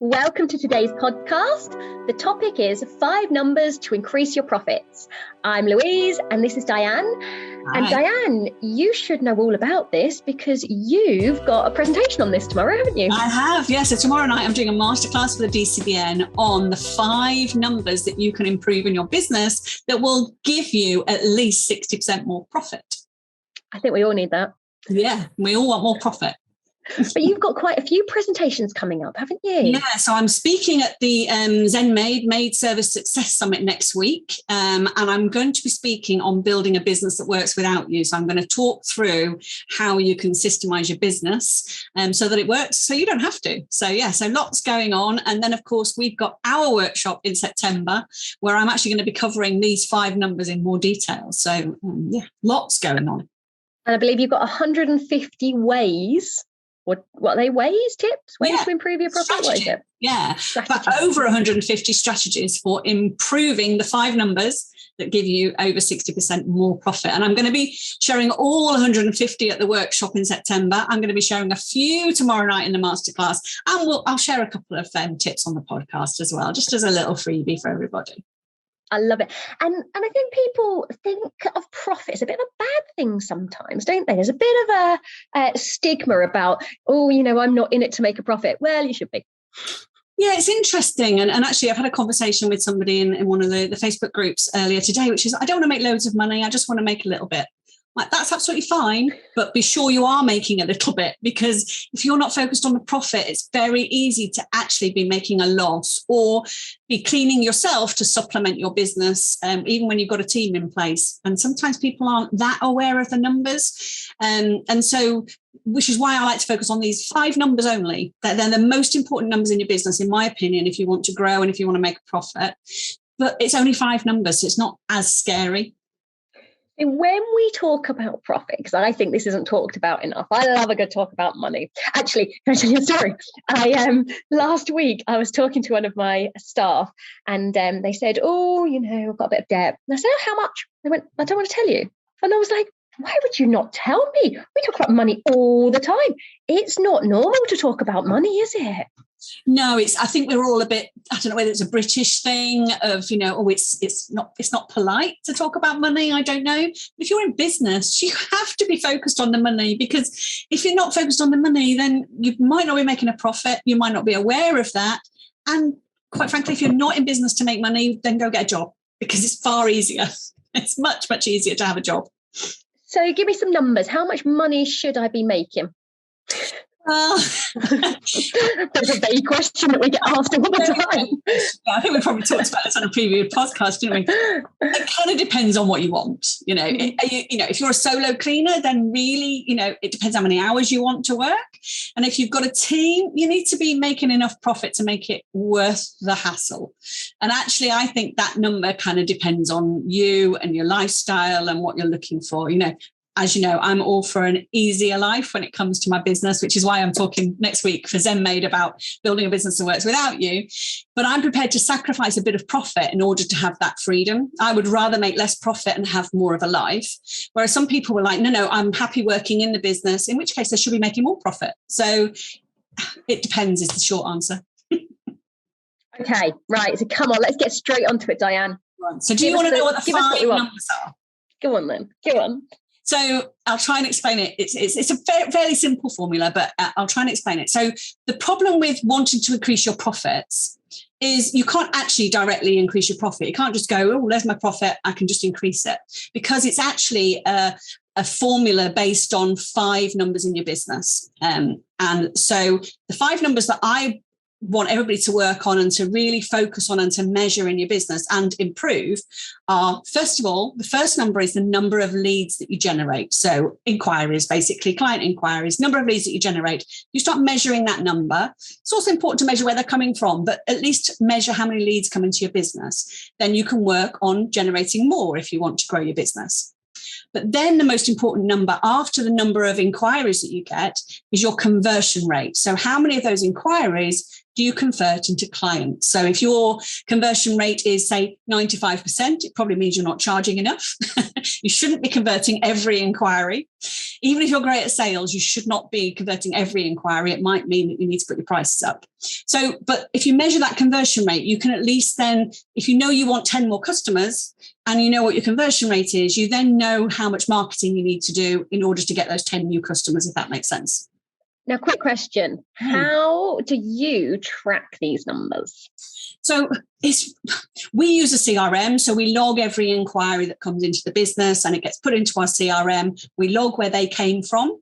Welcome to today's podcast. The topic is 5 numbers to increase your profits. I'm Louise and this is Diane. Hi. And Diane, you should know all about this because you've got a presentation on this tomorrow, haven't you? I have, yes. So tomorrow night I'm doing a masterclass for the DCBN on the 5 numbers that you can improve in your business that will give you at least 60% more profit. I think we all need that. Yeah, we all want more profit. But you've got quite a few presentations coming up, haven't you? Yeah, so I'm speaking at the Zen Maid Service Success Summit next week, and I'm going to be speaking on building a business that works without you. So I'm going to talk through how you can systemize your business so that it works so you don't have to. So lots going on. And then, of course, we've got our workshop in September where I'm actually going to be covering these 5 numbers in more detail. So, lots going on. And I believe you've got 150 ways. What are they? Ways to improve your profit? What is it? Yeah, but over 150 strategies for improving the 5 numbers that give you over 60% more profit. And I'm going to be sharing all 150 at the workshop in September. I'm going to be sharing a few tomorrow night in the masterclass, and I'll share a couple of tips on the podcast as well, just as a little freebie for everybody. I love it. And I think people think of profit as a bit of a bad thing sometimes, don't they? There's a bit of a stigma about, I'm not in it to make a profit. Well, you should be. Yeah, it's interesting. And actually, I've had a conversation with somebody in one of the Facebook groups earlier today, which is, I don't want to make loads of money. I just want to make a little bit. Like, that's absolutely fine, but be sure you are making a little bit, because if you're not focused on the profit, it's very easy to actually be making a loss or be cleaning yourself to supplement your business, even when you've got a team in place. And sometimes people aren't that aware of the numbers. And so, which is why I like to focus on these 5 numbers only. They're the most important numbers in your business, in my opinion, if you want to grow and if you want to make a profit. But it's only 5 numbers, so it's not as scary. When we talk about profit, because I think this isn't talked about enough, I love a good talk about money. Actually, can I tell you a story? Last week I was talking to one of my staff, and they said, I've got a bit of debt. And I said, how much? They went, I don't want to tell you. And I was like, why would you not tell me? We talk about money all the time. It's not normal to talk about money, is it? No, I think we're all a bit, I don't know whether it's a British thing of, it's not polite to talk about money. I don't know. If you're in business, you have to be focused on the money, because if you're not focused on the money, then you might not be making a profit. You might not be aware of that. And quite frankly, if you're not in business to make money, then go get a job, because it's far easier. It's much, much easier to have a job. So give me some numbers. How much money should I be making? Well, there's a vague question that we get asked all the time. Yeah, I think we probably talked about this on a previous podcast, didn't we? It kind of depends on what you want. If you're a solo cleaner, then really, it depends how many hours you want to work. And if you've got a team, you need to be making enough profit to make it worth the hassle. And actually, I think that number kind of depends on you and your lifestyle and what you're looking for. As you know, I'm all for an easier life when it comes to my business, which is why I'm talking next week for Zen Maid about building a business that works without you. But I'm prepared to sacrifice a bit of profit in order to have that freedom. I would rather make less profit and have more of a life. Whereas some people were like, no, I'm happy working in the business, in which case they should be making more profit. So it depends is the short answer. Okay, right. So come on, let's get straight onto it, Diane. So do you want to know what the 5 numbers are? Go on then. Go on. So I'll try and explain it. It's a fairly simple formula, but I'll try and explain it. So the problem with wanting to increase your profits is you can't actually directly increase your profit. You can't just go, there's my profit, I can just increase it, because it's actually a formula based on 5 numbers in your business. And so the 5 numbers that I want everybody to work on and to really focus on and to measure in your business and improve are, first of all, the first number is the number of leads that you generate. So inquiries, basically client inquiries, number of leads that you generate. You start measuring that number. It's also important to measure where they're coming from, but at least measure how many leads come into your business. Then you can work on generating more if you want to grow your business. But then the most important number after the number of inquiries that you get is your conversion rate. So how many of those inquiries do you convert into clients? So if your conversion rate is, say, 95%, it probably means you're not charging enough. You shouldn't be converting every inquiry. Even if you're great at sales, you should not be converting every inquiry. It might mean that you need to put your prices up. So, but if you measure that conversion rate, you can at least then, if you know you want 10 more customers and you know what your conversion rate is, you then know how much marketing you need to do in order to get those 10 new customers, if that makes sense. Now, quick question. How do you track these numbers? So we use a CRM. So we log every inquiry that comes into the business and it gets put into our CRM. We log where they came from.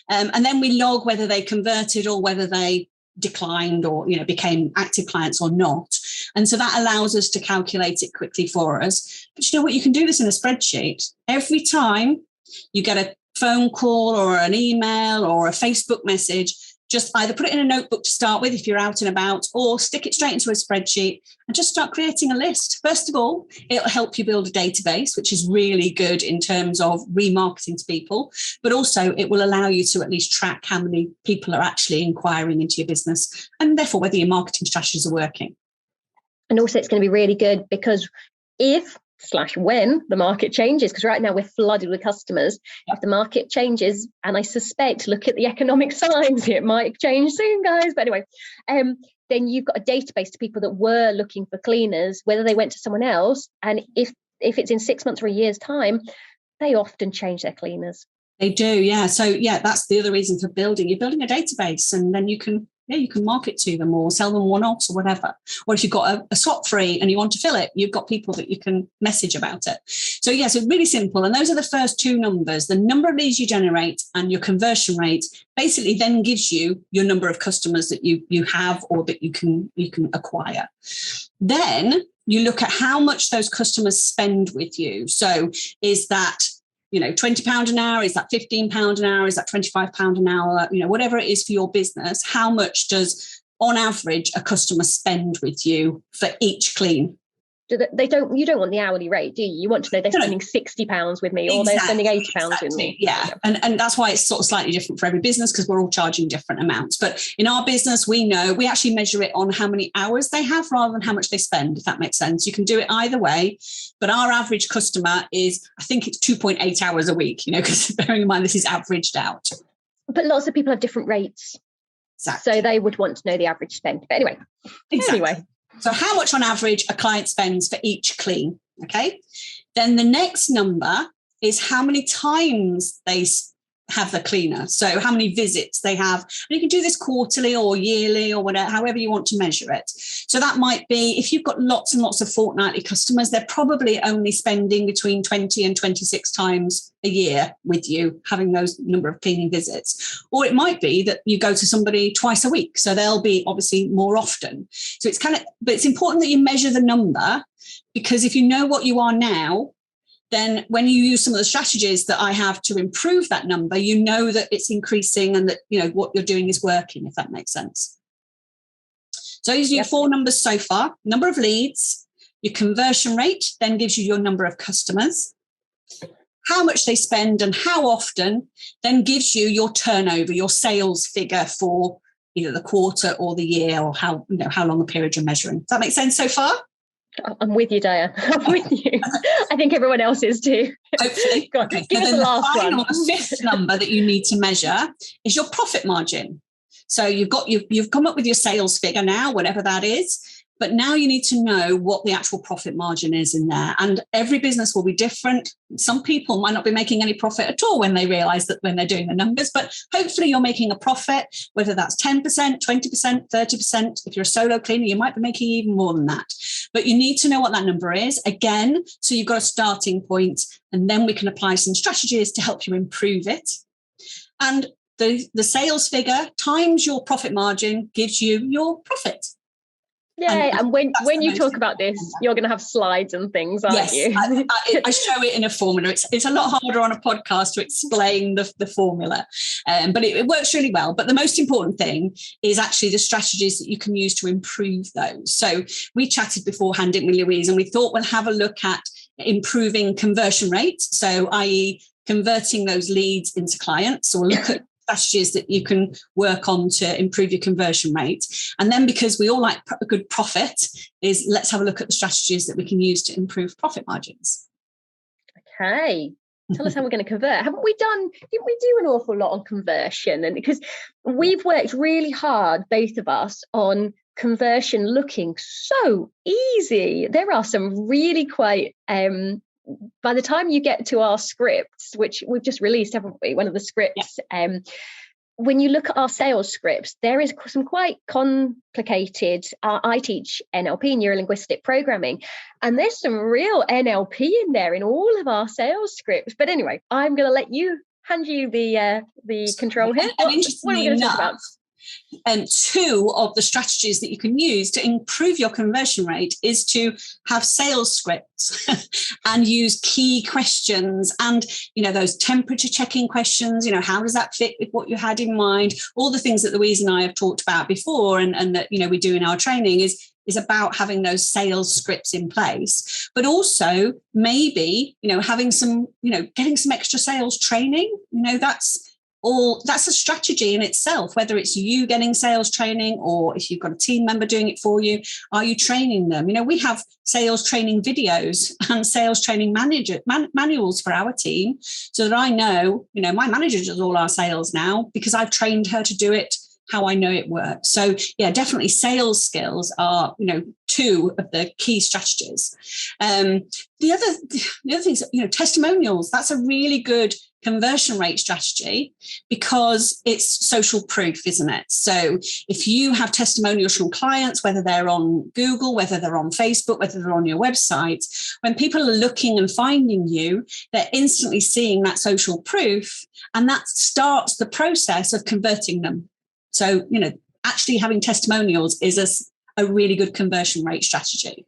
And then we log whether they converted or whether they declined or, became active clients or not. And so that allows us to calculate it quickly for us. But you know what? You can do this in a spreadsheet. Every time you get a phone call or an email or a Facebook message, just either put it in a notebook to start with if you're out and about, or stick it straight into a spreadsheet and just start creating a list. First of all, it'll help you build a database, which is really good in terms of remarketing to people, but also it will allow you to at least track how many people are actually inquiring into your business and therefore whether your marketing strategies are working. And also it's going to be really good because when the market changes, because right now we're flooded with customers. If the market changes, and I suspect, look at the economic signs, it might change soon, guys. But anyway, then you've got a database of people that were looking for cleaners, whether they went to someone else. And if it's in 6 months or a year's time, they often change their cleaners. They do, yeah. So, that's the other reason for building. You're building a database and then you can market to them or sell them one-offs or whatever. Or if you've got a slot free and you want to fill it, you've got people that you can message about it. So so really simple. And those are the first two numbers. The number of leads you generate and your conversion rate basically then gives you your number of customers that you have or that you can acquire. Then you look at how much those customers spend with you. So is that £20 an hour? Is that £15 an hour? Is that £25 an hour? Whatever it is for your business, how much does, on average, a customer spend with you for each clean? You don't want the hourly rate, do you? You want to know they're spending £60 with me or they're spending £80 with me. Yeah. And that's why it's sort of slightly different for every business because we're all charging different amounts. But in our business, we actually measure it on how many hours they have rather than how much they spend, if that makes sense. You can do it either way. But our average customer is, I think it's 2.8 hours a week, because bearing in mind this is averaged out. But lots of people have different rates. Exactly. So they would want to know the average spend. But anyway. So how much on average a client spends for each clean, okay? Then the next number is how many times they have the cleaner. So how many visits they have. And you can do this quarterly or yearly or whatever, however you want to measure it. So that might be, if you've got lots and lots of fortnightly customers, they're probably only spending between 20 and 26 times a year with you, having those number of cleaning visits. Or it might be that you go to somebody twice a week. So they'll be obviously more often. So but it's important that you measure the number because if you know what you are now, then when you use some of the strategies that I have to improve that number, you know that it's increasing and that, what you're doing is working, if that makes sense. So these are your four numbers so far. Number of leads, your conversion rate, then gives you your number of customers. How much they spend and how often then gives you your turnover, your sales figure for either the quarter or the year or how long a period you're measuring. Does that make sense so far? I'm with you, Diane. I'm with you. I think everyone else is too. Hopefully. Go on, okay. give us the last one. The fifth number that you need to measure is your profit margin. So you've come up with your sales figure now, whatever that is. But now you need to know what the actual profit margin is in there. And every business will be different. Some people might not be making any profit at all when they realize that when they're doing the numbers, but hopefully you're making a profit, whether that's 10%, 20%, 30%. If you're a solo cleaner, you might be making even more than that. But you need to know what that number is again. So you've got a starting point, and then we can apply some strategies to help you improve it. And the sales figure times your profit margin gives you your profit. Yeah, and when you talk about this, you're going to have slides and things, aren't you? I show it in a formula. It's a lot harder on a podcast to explain the formula, but it works really well. But the most important thing is actually the strategies that you can use to improve those. So we chatted beforehand, didn't we, Louise? And we thought we'll have a look at improving conversion rates. So i.e. converting those leads into clients. So we'll look at strategies that you can work on to improve your conversion rate. And then, because we all like a good profit, is let's have a look at the strategies that we can use to improve profit margins. Okay. Tell us how we're going to convert. Didn't we do an awful lot on conversion? And because we've worked really hard, both of us, on conversion looking so easy. There are some really quite, by the time you get to our scripts, which we've just released, haven't we? One of the scripts, when you look at our sales scripts, there is some quite complicated, I teach NLP, neuro-linguistic programming, and there's some real NLP in there in all of our sales scripts. But anyway, I'm going to let you hand you the control here. What are we going to talk about? Two of the strategies that you can use to improve your conversion rate is to have sales scripts and use key questions and, those temperature checking questions, how does that fit with what you had in mind? All the things that Louise and I have talked about before and that, we do in our training is about having those sales scripts in place, but also maybe, having some, getting some extra sales training, that's a strategy in itself, whether it's you getting sales training or if you've got a team member doing it for you, are you training them? We have sales training videos and sales training manuals for our team so that I know, my manager does all our sales now because I've trained her to do it how I know it works. So yeah, definitely sales skills are, two of the key strategies. The other things, testimonials, that's a really good conversion rate strategy because it's social proof, isn't it? So if you have testimonials from clients, whether they're on Google, whether they're on Facebook, whether they're on your website, when people are looking and finding you, they're instantly seeing that social proof, and that starts the process of converting them. So, actually having testimonials is a really good conversion rate strategy.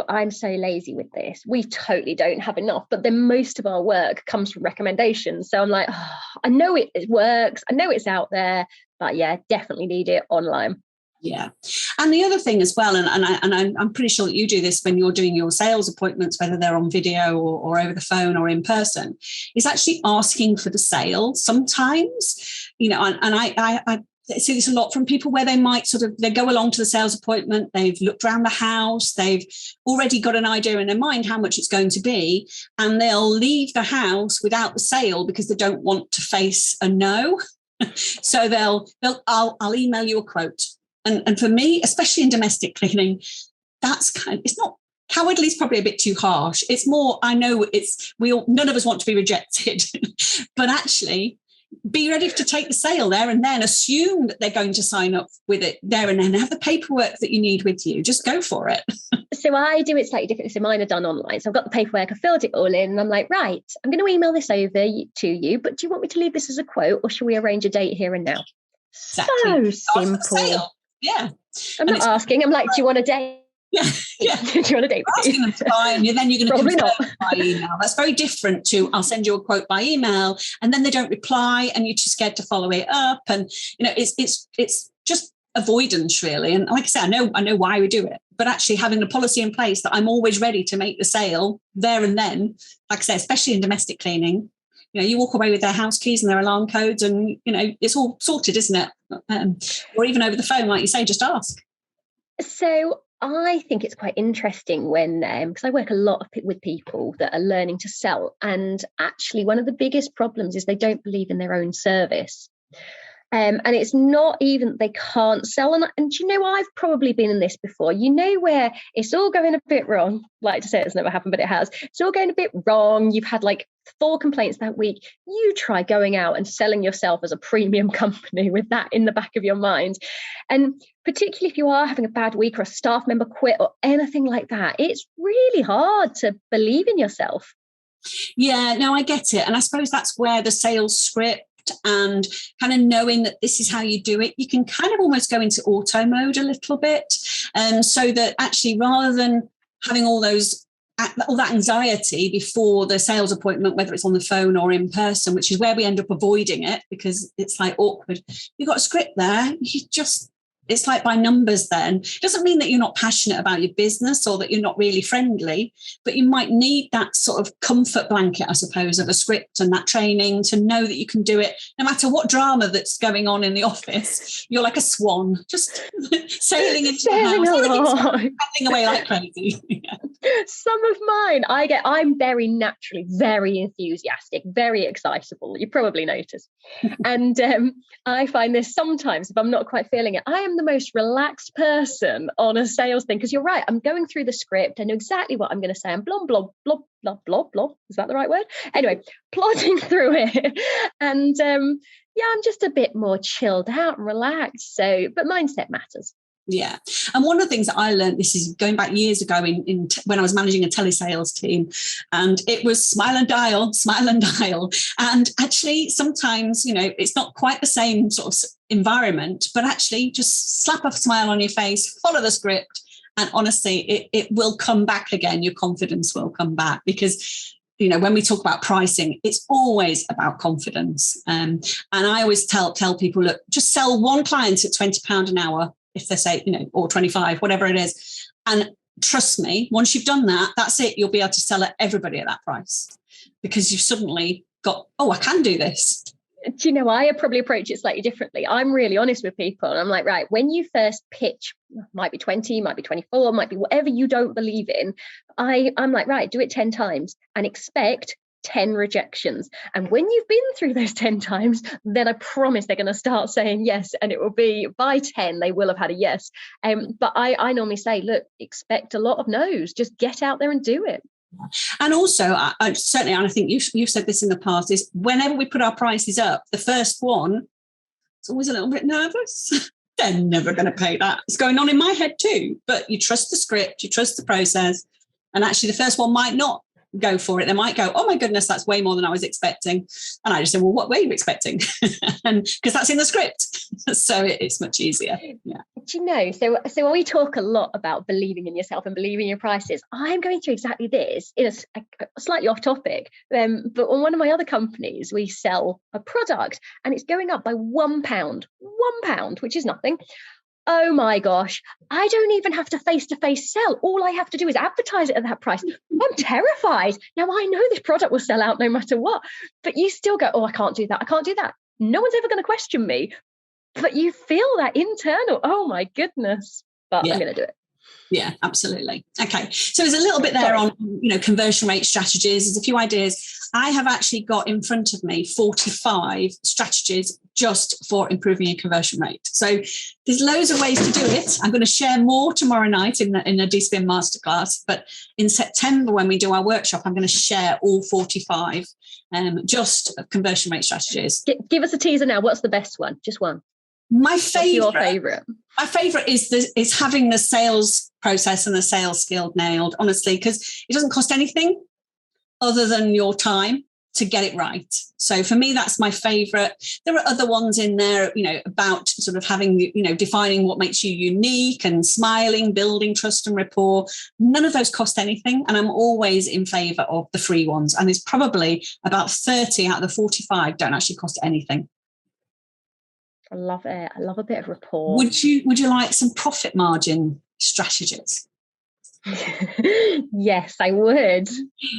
I'm so lazy with this. We totally don't have enough, but then most of our work comes from recommendations. So I'm like, I know it works. I know it's out there, but yeah, definitely need it online. Yeah. And the other thing as well, and I'm pretty sure that you do this when you're doing your sales appointments, whether they're on video or over the phone or in person, is actually asking for the sale sometimes, and I see this a lot from people where they might they go along to the sales appointment, they've looked around the house, they've already got an idea in their mind how much it's going to be, and they'll leave the house without the sale because they don't want to face a no. So I'll email you a quote. And for me, especially in domestic cleaning, that's it's not cowardly is probably a bit too harsh. It's more, I know none of us want to be rejected, but actually be ready to take the sale there and then, assume that they're going to sign up with it there and then, have the paperwork that you need with you. Just go for it. So I do it slightly differently. So mine are done online. So I've got the paperwork, I filled it all in, and I'm like, right, I'm going to email this over to you, but do you want me to leave this as a quote, or should we arrange a date here and now? Exactly. So simple. Yeah. I'm not asking. I'm like, do you want a date? Yeah. Do you want a date? Asking them to buy, and then you're going to Probably confirm not by email. That's very different to I'll send you a quote by email, and then they don't reply, and you're too scared to follow it up. And it's just avoidance, really. And like I said, I know why we do it, but actually having a policy in place that I'm always ready to make the sale there and then, like I said, especially in domestic cleaning. You walk away with their house keys and their alarm codes, and it's all sorted, isn't it? Or even over the phone, like you say, just ask. So I think it's quite interesting when, because I work a lot with people that are learning to sell, and actually one of the biggest problems is they don't believe in their own service. And it's not even they can't sell. And I've probably been in this before, where it's all going a bit wrong. Like to say it's never happened, but it has. It's all going a bit wrong. You've had like 4 complaints that week. You try going out and selling yourself as a premium company with that in the back of your mind. And particularly if you are having a bad week or a staff member quit or anything like that, it's really hard to believe in yourself. Yeah, no, I get it. And I suppose that's where the sales script and kind of knowing that this is how you do it, you can kind of almost go into auto mode a little bit, so that actually rather than having all that anxiety before the sales appointment, whether it's on the phone or in person, which is where we end up avoiding it because it's like awkward. You've got a script there. it's like by numbers then. It doesn't mean that you're not passionate about your business or that you're not really friendly, but you might need that sort of comfort blanket, I suppose, of a script and that training to know that you can do it no matter what drama that's going on in the office. You're like a swan, just sailing into the house, paddling away like crazy. Yeah. Some of mine, I'm very naturally, very enthusiastic, very excitable. You probably noticed. And I find this sometimes, if I'm not quite feeling it, I am the most relaxed person on a sales thing. Because you're right, I'm going through the script. I know exactly what I'm going to say. I'm blah, blah, blah, blah, blah, blah. Is that the right word? Anyway, plodding through it. And I'm just a bit more chilled out and relaxed. So, but mindset matters. Yeah. And one of the things that I learned, this is going back years ago when I was managing a telesales team, and it was smile and dial. And actually, sometimes, it's not quite the same sort of environment, but actually just slap a smile on your face, follow the script. And honestly, it will come back again. Your confidence will come back because when we talk about pricing, it's always about confidence. And I always tell people, look, just sell one client at £20 an hour. If they say, or 25, whatever it is. And trust me, once you've done that, that's it. You'll be able to sell everybody at that price because you've suddenly got, I can do this. Do you know, I probably approach it slightly differently. I'm really honest with people. And I'm like, right, when you first pitch, might be 20, might be 24, might be whatever you don't believe in. I'm like, right, do it 10 times and expect 10 rejections. And when you've been through those 10 times, then I promise they're going to start saying yes. And it will be by 10, they will have had a yes. But I normally say, look, expect a lot of no's. Just get out there and do it. And also, I certainly, and I think you've said this in the past, is whenever we put our prices up, the first one, it's always a little bit nervous. They're never going to pay that. It's going on in my head too. But you trust the script, you trust the process. And actually, the first one might not go for it. They might go, oh my goodness, that's way more than I was expecting. And I just say, well, what were you expecting? And because that's in the script. So it's much easier. Yeah. Do you know, so when we talk a lot about believing in yourself and believing in your prices, I'm going through exactly this in a slightly off topic. But on one of my other companies, we sell a product and it's going up by £1, which is nothing. Oh my gosh, I don't even have to face-to-face sell. All I have to do is advertise it at that price. I'm terrified. Now, I know this product will sell out no matter what, but you still go, I can't do that. I can't do that. No one's ever going to question me, but you feel that internal, oh my goodness, but yeah. I'm going to do it. Yeah, absolutely. Okay. So there's a little bit there on, conversion rate strategies. There's a few ideas. I have actually got in front of me 45 strategies just for improving your conversion rate. So there's loads of ways to do it. I'm going to share more tomorrow night in a D-Spin masterclass. But in September, when we do our workshop, I'm going to share all 45 just conversion rate strategies. Give us a teaser now. What's the best one? Just one. My favorite. Your favorite? My favorite is having the sales process and the sales skill nailed, honestly, because it doesn't cost anything other than your time to get it right. So for me, that's my favorite. There are other ones in there, about sort of having, defining what makes you unique and smiling, building trust and rapport. None of those cost anything. And I'm always in favor of the free ones. And there's probably about 30 out of the 45 don't actually cost anything. I love it. I love a bit of rapport. Would you like some profit margin strategies? Yes, I would.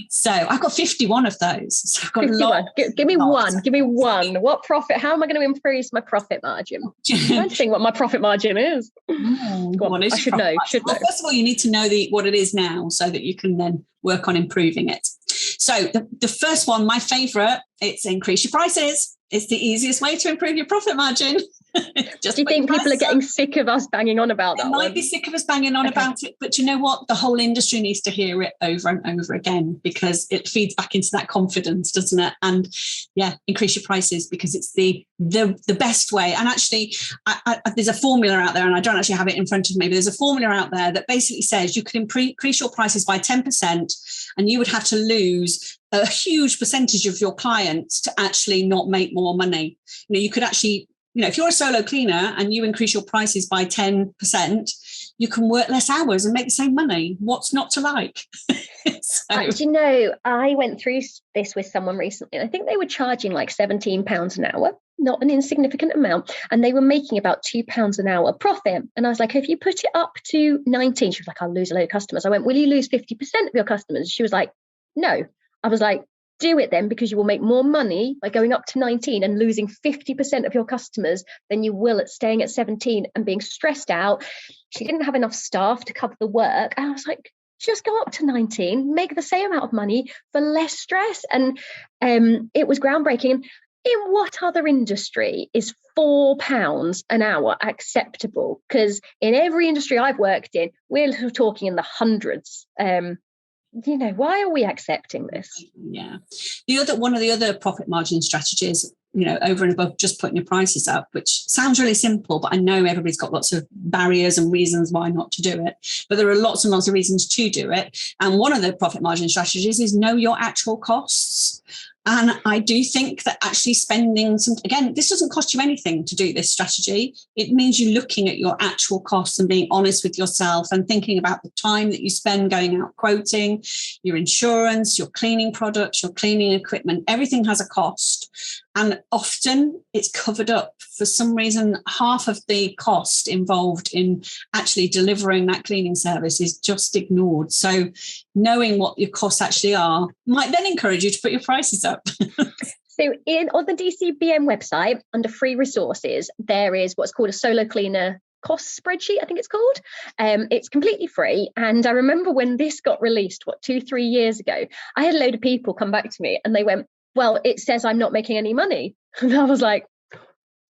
So I've got 51 of those. So I've got 51. Give me one. Give me one. What profit? How am I going to increase my profit margin? I'm trying to think what my profit margin is. I should know. Well, first of all, you need to know what it is now so that you can then work on improving it. So the first one, my favorite, it's increase your prices. It's the easiest way to improve your profit margin. Do you think people are getting sick of us banging on about that? They might be sick of us banging on about it, but you know what? The whole industry needs to hear it over and over again because it feeds back into that confidence, doesn't it? And yeah, increase your prices because it's the best way. And actually, there's a formula out there, and I don't actually have it in front of me, but there's a formula out there that basically says you could increase your prices by 10%, and you would have to lose a huge percentage of your clients to actually not make more money. You could actually, if you're a solo cleaner and you increase your prices by 10%, you can work less hours and make the same money. What's not to like? I went through this with someone recently. I think they were charging like £17 an hour. not an insignificant amount. And they were making about £2 an hour profit. And I was like, if you put it up to 19, she was like, I'll lose a load of customers. I went, will you lose 50% of your customers? She was like, no. I was like, do it then, because you will make more money by going up to 19 and losing 50% of your customers than you will at staying at 17 and being stressed out. She didn't have enough staff to cover the work. And I was like, just go up to 19, make the same amount of money for less stress. And it was groundbreaking. In what other industry is £4 an hour acceptable? Because in every industry I've worked in, we're talking in the hundreds. Why are we accepting this? Yeah. One of the other profit margin strategies, over and above just putting your prices up, which sounds really simple, but I know everybody's got lots of barriers and reasons why not to do it. But there are lots and lots of reasons to do it. And one of the profit margin strategies is know your actual costs. And I do think that actually spending again, this doesn't cost you anything to do this strategy. It means you're looking at your actual costs and being honest with yourself and thinking about the time that you spend going out quoting, your insurance, your cleaning products, your cleaning equipment, everything has a cost. And often it's covered up. For some reason, half of the cost involved in actually delivering that cleaning service is just ignored. So knowing what your costs actually are might then encourage you to put your prices up. So on the DCBM website, under free resources, there is what's called a solo cleaner cost spreadsheet, I think it's called. It's completely free. And I remember when this got released, 2-3 years ago, I had a load of people come back to me and they went, well, it says I'm not making any money. And I was like,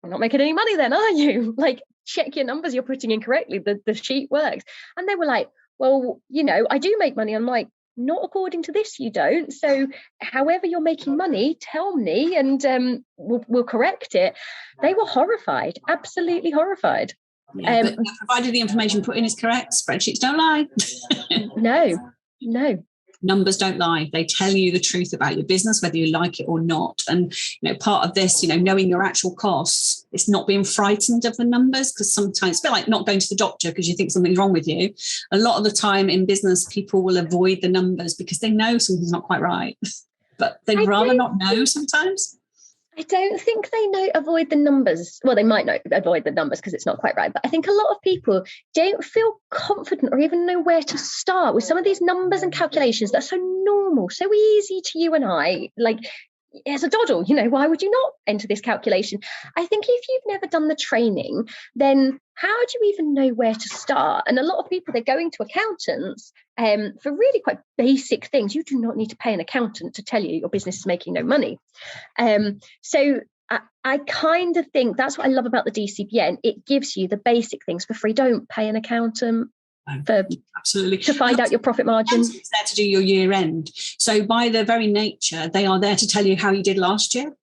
you're not making any money then, are you? Like, check your numbers you're putting in correctly. The sheet works. And they were like, well, I do make money. I'm like, not according to this, you don't. So however you're making money, tell me and we'll correct it. They were horrified, absolutely horrified. Yeah, but provided the information put in is correct, spreadsheets don't lie. No. Numbers don't lie. They tell you the truth about your business, whether you like it or not. And, part of this, knowing your actual costs, it's not being frightened of the numbers, because sometimes it's a bit like not going to the doctor because you think something's wrong with you. A lot of the time in business, people will avoid the numbers because they know something's not quite right, but they'd rather not know sometimes. I don't think they avoid the numbers. Well, they might not avoid the numbers because it's not quite right. But I think a lot of people don't feel confident or even know where to start with some of these numbers and calculations that are so normal, so easy to you and I. Like, as a doddle, why would you not enter this calculation? I think if you've never done the training, then how do you even know where to start? And a lot of people, they're going to accountants for really quite basic things. You do not need to pay an accountant to tell you your business is making no money. So I kind of think that's what I love about the DCBN. It gives you the basic things for free. Don't pay an accountant absolutely to find out your profit margin. It's there to do your year end. So by their very nature, they are there to tell you how you did last year.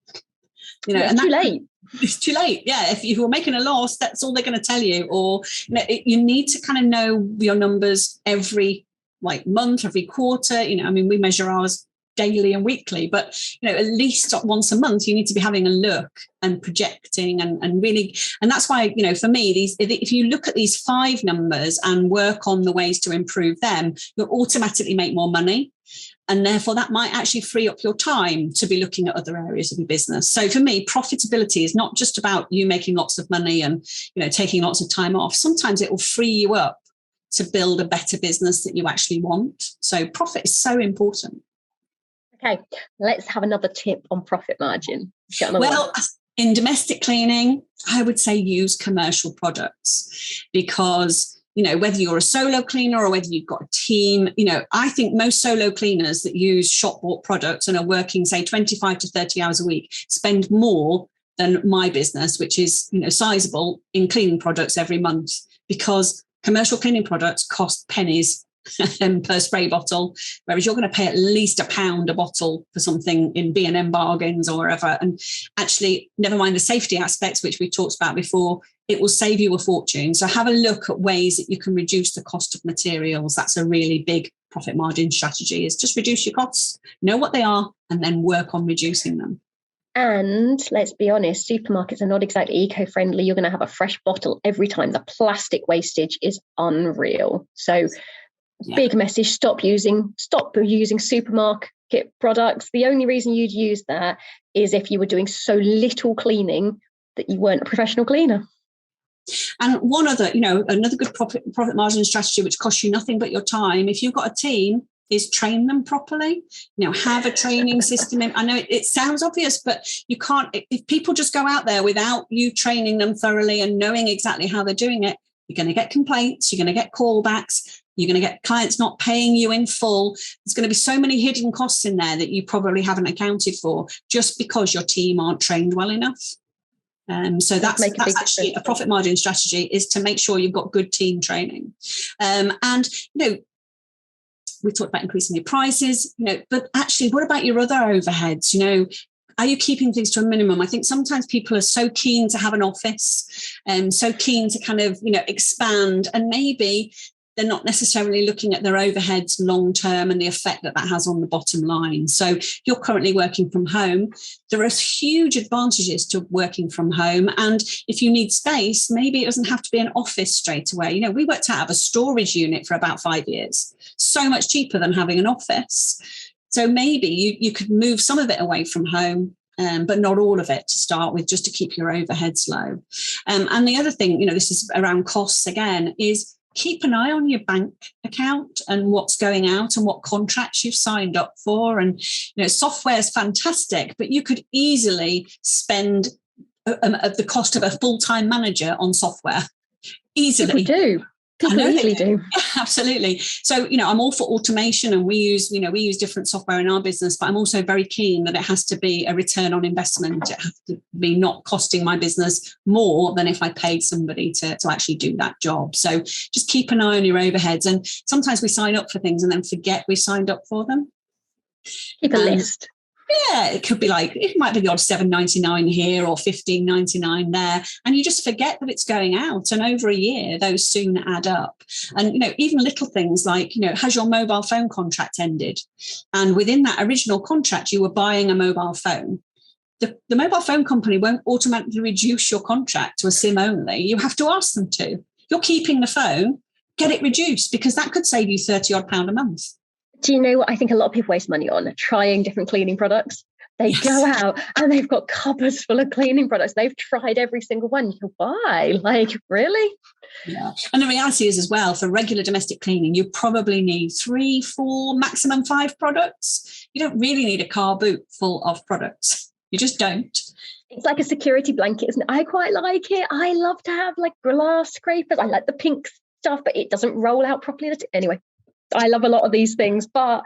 It's too late. It's too late. Yeah, if you were making a loss, that's all they're going to tell you. Or you need to kind of know your numbers every month, every quarter. We measure ours daily and weekly, but at least once a month you need to be having a look and projecting and really, and that's why for me, if you look at these 5 numbers and work on the ways to improve them, you'll automatically make more money, and therefore that might actually free up your time to be looking at other areas of your business. So for me, profitability is not just about you making lots of money and taking lots of time off. Sometimes it will free you up to build a better business that you actually want. So profit is so important. Okay, let's have another tip on profit margin. Well, in domestic cleaning, I would say use commercial products, because, whether you're a solo cleaner or whether you've got a team, I think most solo cleaners that use shop bought products and are working, say, 25 to 30 hours a week spend more than my business, which is, sizable, in cleaning products every month, because commercial cleaning products cost pennies per spray bottle, whereas you're going to pay at least £1 a bottle for something in B&M bargains or wherever. And actually, never mind the safety aspects, which we talked about before, it will save you a fortune. So have a look at ways that you can reduce the cost of materials. That's a really big profit margin strategy, is just reduce your costs, know what they are, and then work on reducing them. And let's be honest, supermarkets are not exactly eco-friendly. You're going to have a fresh bottle every time. The plastic wastage is unreal. So big message, stop using supermarket kit products, the only reason you'd use that is if you were doing so little cleaning that you weren't a professional cleaner. And one other, another good profit margin strategy, which costs you nothing but your time, if you've got a team, is train them properly. Have a training system. I know it sounds obvious, but you can't, if people just go out there without you training them thoroughly and knowing exactly how they're doing it, you're going to get complaints, you're going to get callbacks, you're going to get clients not paying you in full. There's going to be so many hidden costs in there that you probably haven't accounted for just because your team aren't trained well enough. So that's actually a profit margin strategy, is to make sure you've got good team training. And we talked about increasing your prices, but actually, what about your other overheads? Are you keeping things to a minimum? I think sometimes people are so keen to have an office and so keen to kind of, expand, and maybe they're not necessarily looking at their overheads long term and the effect that has on the bottom line. So you're currently working from home. There are huge advantages to working from home. And if you need space, maybe it doesn't have to be an office straight away. We worked out of a storage unit for about 5 years, so much cheaper than having an office. So maybe you could move some of it away from home, but not all of it to start with, just to keep your overheads low. And the other thing, this is around costs again, is keep an eye on your bank account and what's going out and what contracts you've signed up for. And, software is fantastic, but you could easily spend the cost of a full-time manager on software. Easily. People do. People easily do. Yeah, absolutely. So, I'm all for automation, and we use different software in our business, but I'm also very keen that it has to be a return on investment. It has to be not costing my business more than if I paid somebody to actually do that job. So just keep an eye on your overheads. And sometimes we sign up for things and then forget we signed up for them. Keep a list. Yeah, it could be it might be the odd $7.99 here or $15.99 there. And you just forget that it's going out. And over a year, those soon add up. And, even little things like, has your mobile phone contract ended? And within that original contract, you were buying a mobile phone. The mobile phone company won't automatically reduce your contract to a SIM only. You have to ask them to. You're keeping the phone, get it reduced, because that could save you £30 a month. Do you know what I think a lot of people waste money on? Trying different cleaning products. They go out and they've got cupboards full of cleaning products. They've tried every single one. You go, why? Really? Yeah. And the reality is as well, for regular domestic cleaning, you probably need 3, 4, maximum 5 products. You don't really need a car boot full of products. You just don't. It's like a security blanket, isn't it? I quite like it. I love to have glass scrapers. I like the pink stuff, but it doesn't roll out properly. Anyway. I love a lot of these things, but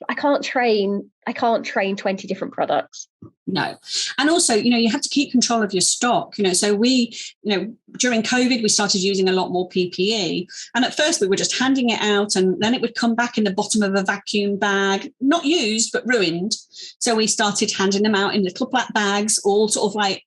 I can't train 20 different products. No. And also, you have to keep control of your stock. So we, during COVID, we started using a lot more PPE. And at first we were just handing it out, and then it would come back in the bottom of a vacuum bag, not used, but ruined. So we started handing them out in little black bags, all sort of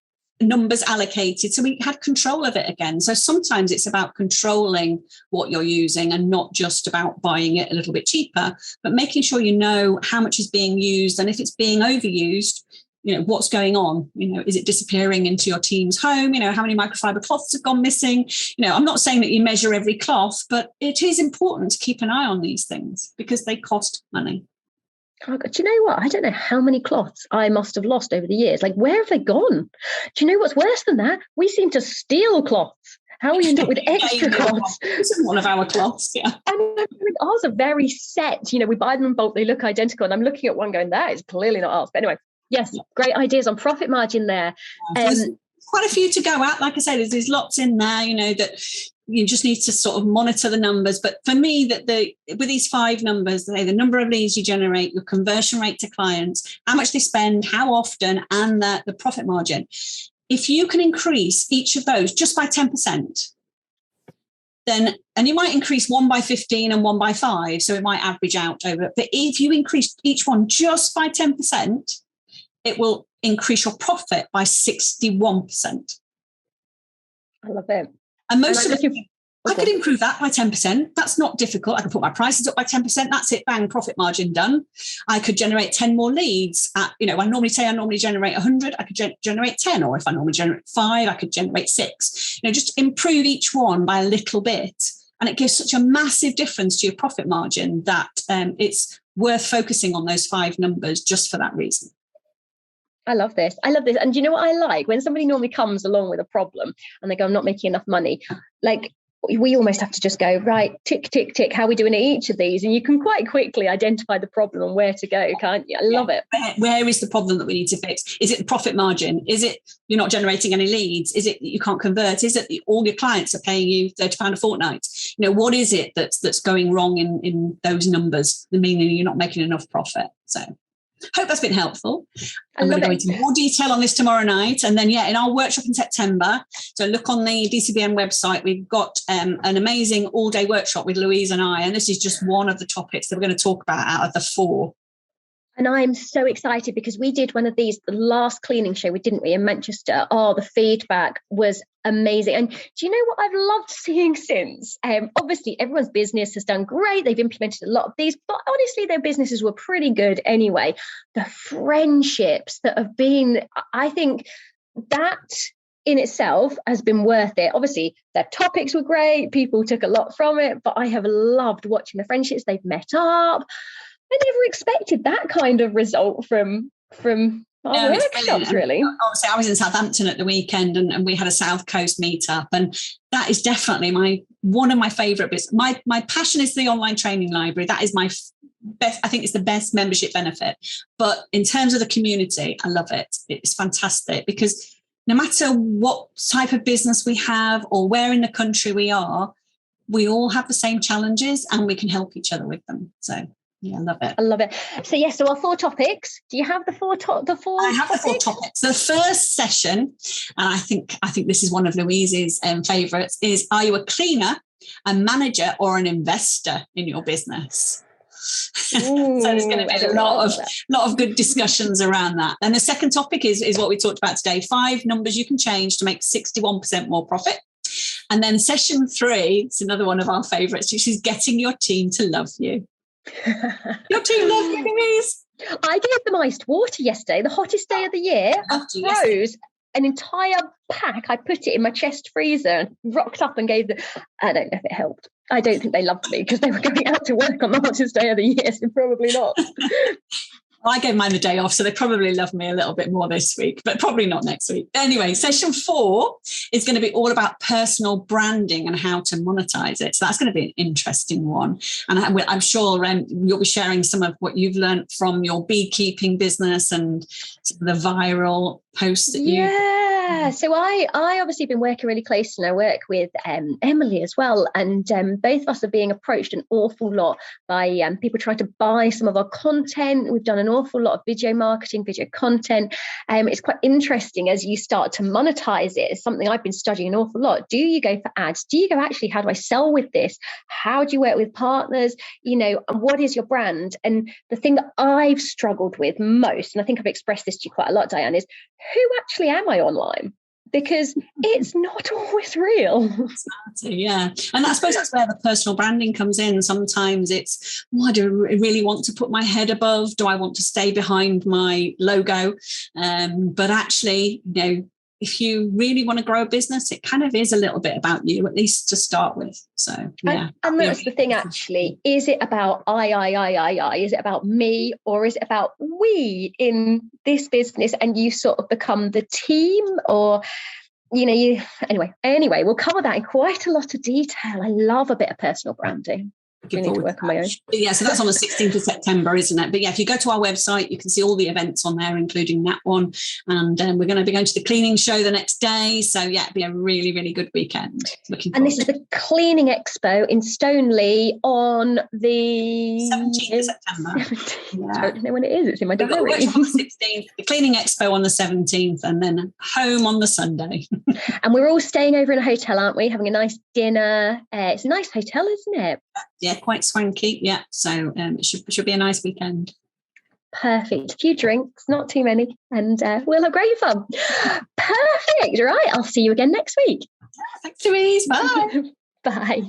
numbers allocated, so we had control of it again. So sometimes it's about controlling what you're using and not just about buying it a little bit cheaper, but making sure you know how much is being used, and if it's being overused, what's going on. Is it disappearing into your team's home? How many microfiber cloths have gone missing? I'm not saying that you measure every cloth, but it is important to keep an eye on these things because they cost money. Oh, do you know what? I don't know how many cloths I must have lost over the years. Where have they gone? Do you know what's worse than that? We seem to steal cloths. How we end up with extra cloths. This is one of our cloths, yeah. And ours are very set. We buy them in bulk, they look identical. And I'm looking at one going, that is clearly not ours. But anyway, yes, great ideas on profit margin there. There's quite a few to go at. Like I said, there's lots in there, that you just need to sort of monitor the numbers. But for me, with these 5 numbers, the number of leads you generate, your conversion rate to clients, how much they spend, how often, and the profit margin. If you can increase each of those just by 10%, then, and you might increase one by 15 and one by 5, so it might average out over. But if you increase each one just by 10%, it will increase your profit by 61%. I love it. And most of it, I could improve that by 10%. That's not difficult. I could put my prices up by 10%. That's it. Bang, profit margin done. I could generate 10 more leads. I normally generate 100. I could generate 10. Or if I normally generate 5, I could generate 6. Just improve each one by a little bit. And it gives such a massive difference to your profit margin that it's worth focusing on those 5 numbers just for that reason. I love this. And do you know what I like? When somebody normally comes along with a problem and they go, I'm not making enough money, like we almost have to just go, right, tick, tick, tick, how are we doing at each of these? And you can quite quickly identify the problem and where to go, can't you? I love it. Where is the problem that we need to fix? Is it the profit margin? Is it you're not generating any leads? Is it you can't convert? Is it all your clients are paying you £30 a fortnight? What is it that's going wrong in those numbers, meaning you're not making enough profit? So hope that's been helpful. I'm going to go into more detail on this tomorrow night. And then, in our workshop in September, so look on the DCBN website, we've got an amazing all-day workshop with Louise and I, and this is just one of the topics that we're going to talk about out of the 4. And I'm so excited because we did one of these, the last cleaning show, didn't we, in Manchester? Oh, the feedback was amazing. And do you know what I've loved seeing since? Obviously, everyone's business has done great. They've implemented a lot of these, but honestly, their businesses were pretty good anyway. The friendships that have been, I think that in itself has been worth it. Obviously, their topics were great. People took a lot from it, but I have loved watching the friendships. They've met up. I never expected that kind of result from our workshops, really. Obviously, I was in Southampton at the weekend and we had a South Coast meetup, and that is definitely one of my favourite bits. My passion is the online training library. That is my best. I think it's the best membership benefit. But in terms of the community, I love it. It's fantastic because no matter what type of business we have or where in the country we are, we all have the same challenges and we can help each other with them. So. Yeah, I love it. I love it. So, so our 4 topics. Do you have the 4 topics? I have the 4 topics. The first session, and I think this is one of Louise's favourites, is: are you a cleaner, a manager, or an investor in your business? So there's going to be a lot of good discussions around that. And the second topic is what we talked about today: 5 numbers you can change to make 61% more profit. And then session 3, it's another one of our favourites, which is getting your team to love you. Your team love you, Louise. I gave them iced water yesterday, the hottest day of the year. I froze an entire pack. I put it in my chest freezer and rocked up and gave them. I don't know if it helped. I don't think they loved me because they were going out to work on the hottest day of the year, so probably not. I gave mine the day off, so they probably love me a little bit more this week, but probably not next week. Anyway, session 4 is going to be all about personal branding and how to monetize it. So that's going to be an interesting one. And I'm sure you'll be sharing some of what you've learned from your beekeeping business and the viral posts that Yeah, so I obviously been working really closely, and I work with Emily as well, and both of us are being approached an awful lot by people trying to buy some of our content. We've done an awful lot of video marketing, video content. It's quite interesting as you start to monetize it. It's something I've been studying an awful lot. Do you go for ads? Do you go, actually, how do I sell with this? How do you work with partners? What is your brand? And the thing that I've struggled with most, and I think I've expressed this to you quite a lot, Diane, is who actually am I online? Because it's not always real. Yeah. And I suppose that's where the personal branding comes in. Sometimes it's, do I really want to put my head above? Do I want to stay behind my logo? But actually, if you really want to grow a business, it kind of is a little bit about you, at least to start with. So, yeah. And that's the thing, actually. Is it about I? Is it about me, or is it about we in this business? And you sort of become the team, or, anyway, we'll cover that in quite a lot of detail. I love a bit of personal branding. I need to work on my own. Yeah, so that's on the 16th of September, isn't it? But yeah, if you go to our website, you can see all the events on there, including that one. And we're going to be going to the cleaning show the next day. So yeah, it'll be a really, really good weekend. And this is the Cleaning Expo in Stoneleigh on the 17th of September. 17th. Yeah. I don't know when it is. It's in my diary. On the 16th, the Cleaning Expo on the 17th, and then home on the Sunday. And we're all staying over in a hotel, aren't we? Having a nice dinner. It's a nice hotel, isn't it? Yeah, quite swanky. Yeah, so it should be a nice weekend. Perfect. A few drinks, not too many, and we'll have great fun. Perfect. Right. I'll see you again next week. Thanks, Louise. Bye. Bye.